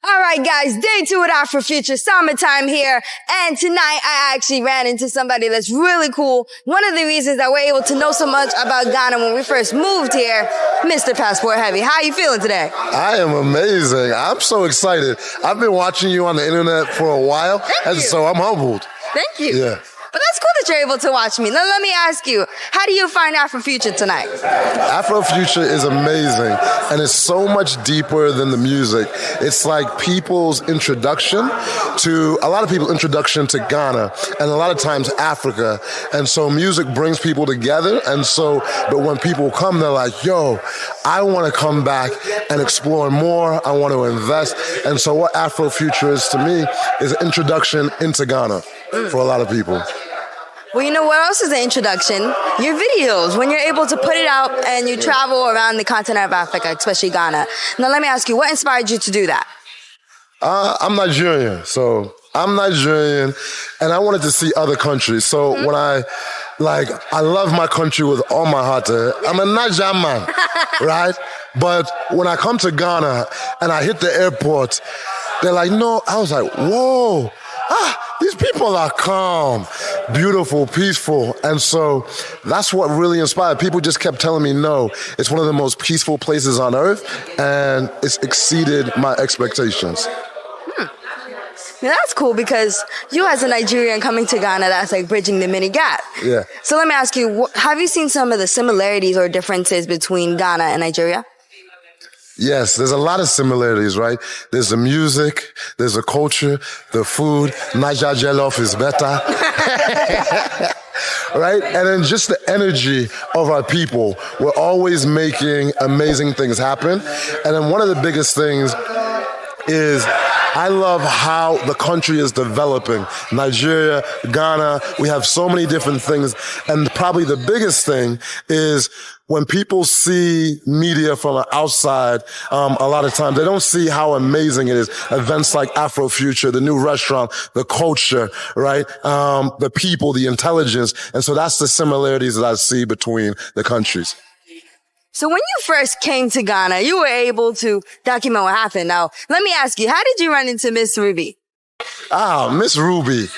All right, guys, day 2 at AfroFuture, summertime here. And tonight I actually ran into somebody that's really cool. One of the reasons that we're able to know so much about Ghana when we first moved here, Mr. Passport Heavy. How are you feeling today? I am amazing. I'm so excited. I've been watching you on the internet for a while, so I'm humbled. Thank you. Yeah. But that's cool that you're able to watch me. Now, let me ask you, how do you find AfroFuture tonight? AfroFuture is amazing, and it's so much deeper than the music. It's like people's introduction to, a lot of people's introduction to Ghana, and a lot of times Africa. And so music brings people together, and so, but when people come, they're like, yo, I want to come back and explore more. I want to invest. And so what AfroFuture is to me is an introduction into Ghana for a lot of people. Well, you know what else is an introduction? Your videos, when you're able to put it out and you travel around the continent of Africa, especially Ghana. Now, let me ask you, what inspired you to do that? I'm Nigerian, and I wanted to see other countries. So when I love my country with all my heart. I'm a Nigerian man, right? But when I come to Ghana and I hit the airport, they're like, no, I was like, whoa. These people are calm, beautiful, peaceful. And so that's what really inspired. People just kept telling me, no, it's one of the most peaceful places on earth, and it's exceeded my expectations. Now, that's cool because you as a Nigerian coming to Ghana, that's like bridging the mini gap. Yeah. So let me ask you, have you seen some of the similarities or differences between Ghana and Nigeria? Yes, there's a lot of similarities, right? There's the music, there's the culture, the food. Niger jollof is better. Right? And then just the energy of our people. We're always making amazing things happen. And then one of the biggest things is I love how the country is developing. Nigeria, Ghana, we have so many different things. And probably the biggest thing is when people see media from the outside, a lot of times they don't see how amazing it is. Events like AfroFuture, the new restaurant, the culture, right? The people, the intelligence. And so that's the similarities that I see between the countries. So when you first came to Ghana, you were able to document what happened. Now, let me ask you, how did you run into Miss Ruby? Miss Ruby.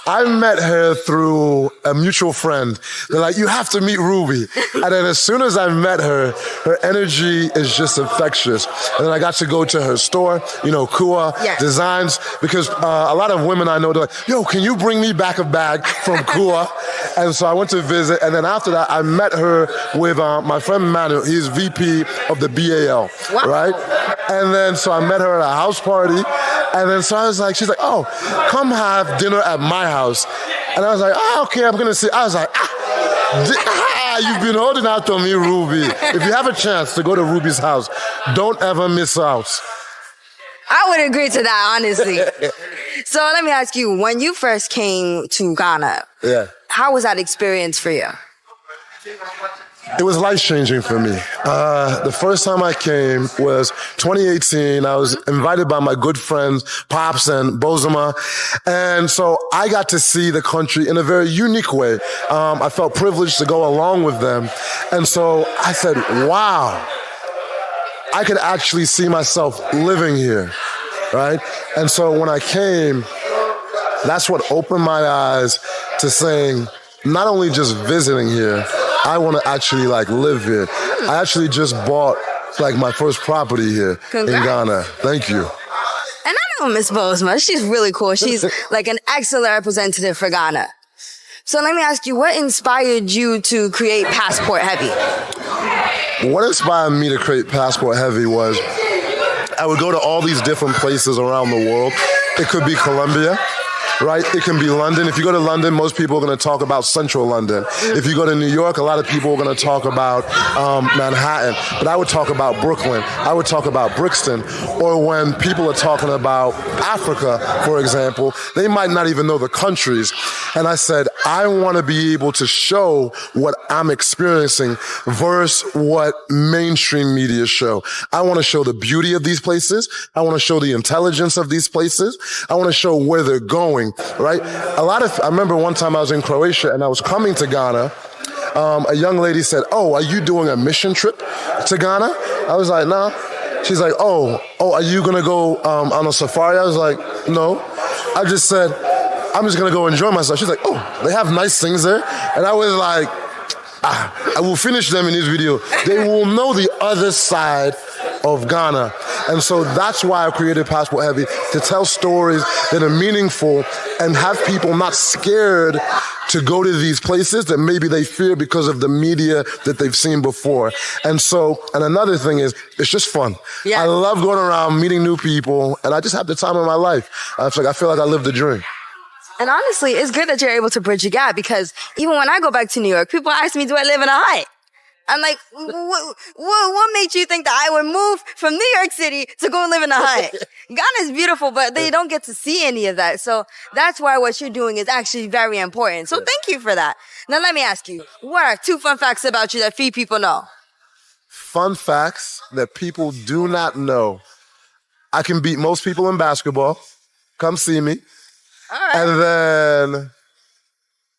I met her through a mutual friend. They're like, you have to meet Ruby. And then as soon as I met her, her energy is just infectious. And then I got to go to her store, Kua Designs, because a lot of women I know, they're like, yo, can you bring me back a bag from Kua? And so I went to visit. And then after that, I met her with my friend Manu. He's VP of the BAL, right? And then so I met her at a house party. And then so I was like, she's like, oh, come have dinner at my house. And I was like, okay, I'm going to see. I was like, you've been holding out on me, Ruby. If you have a chance to go to Ruby's house, don't ever miss out. I would agree to that, honestly. So let me ask you, when you first came to Ghana, how was that experience for you? It was life-changing for me. The first time I came was 2018. I was invited by my good friends, Pops and Bozema. And so I got to see the country in a very unique way. I felt privileged to go along with them. And so I said, wow, I could actually see myself living here, right? And so when I came, that's what opened my eyes to saying, not only just visiting here, I want to actually live here. I actually just bought my first property here in Ghana. Thank you. And I know Miss Bozema. She's really cool. She's like an excellent representative for Ghana. So let me ask you, what inspired you to create Passport Heavy? What inspired me to create Passport Heavy was I would go to all these different places around the world. It could be Colombia. Right? It can be London. If you go to London, most people are going to talk about central London. If you go to New York, a lot of people are going to talk about Manhattan. But I would talk about Brooklyn. I would talk about Brixton. Or when people are talking about Africa, for example, they might not even know the countries. And I said, I want to be able to show what I'm experiencing versus what mainstream media show. I want to show the beauty of these places. I want to show the intelligence of these places. I want to show where they're going. Right? I remember one time I was in Croatia and I was coming to Ghana. A young lady said, oh, are you doing a mission trip to Ghana? I was like, no. She's like, oh, are you gonna go on a safari? I was like, no. I just said, I'm just gonna go enjoy myself. She's like, oh, they have nice things there. And I was like, I will finish them in this video. They will know the other side of Ghana. And so that's why I created Passport Heavy, to tell stories that are meaningful and have people not scared to go to these places that maybe they fear because of the media that they've seen before. And another thing is, it's just fun. Yeah. I love going around, meeting new people, and I just have the time of my life. I feel like I lived a dream. And honestly, it's good that you're able to bridge the gap, because even when I go back to New York, people ask me, do I live in a hut? I'm like, what made you think that I would move from New York City to go and live in a hut? Ghana's beautiful, but they don't get to see any of that. So that's why what you're doing is actually very important. So thank you for that. Now let me ask you, what are 2 fun facts about you that few people know? Fun facts that people do not know. I can beat most people in basketball. Come see me. All right. And then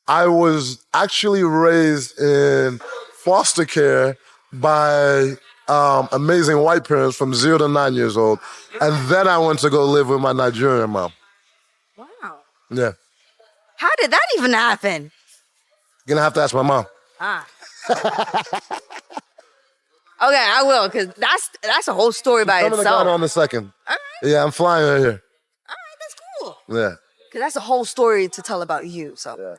I was actually raised in foster care by amazing white parents from 0 to 9 years old. And then I went to go live with my Nigerian mom. Wow. Yeah. How did that even happen? You're gonna have to ask my mom. Okay, I will, because that's a whole story by itself. I'm gonna go on the second. All right. Yeah, I'm flying right here. All right, that's cool. Yeah. Because that's a whole story to tell about you, so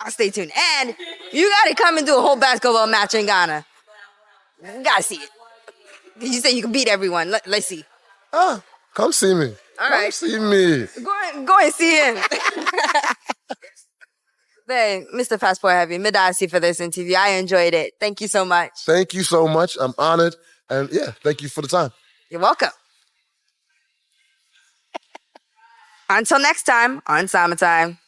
I'll stay tuned. And you got to come and do a whole basketball match in Ghana. You got to see it. You say you can beat everyone. Let's see. Come see me. All right. Come see me. Go and see him. Hey, Mr. Passport Heavy, Midasi for this interview. I enjoyed it. Thank you so much. Thank you so much. I'm honored. And thank you for the time. You're welcome. Until next time on Summertime.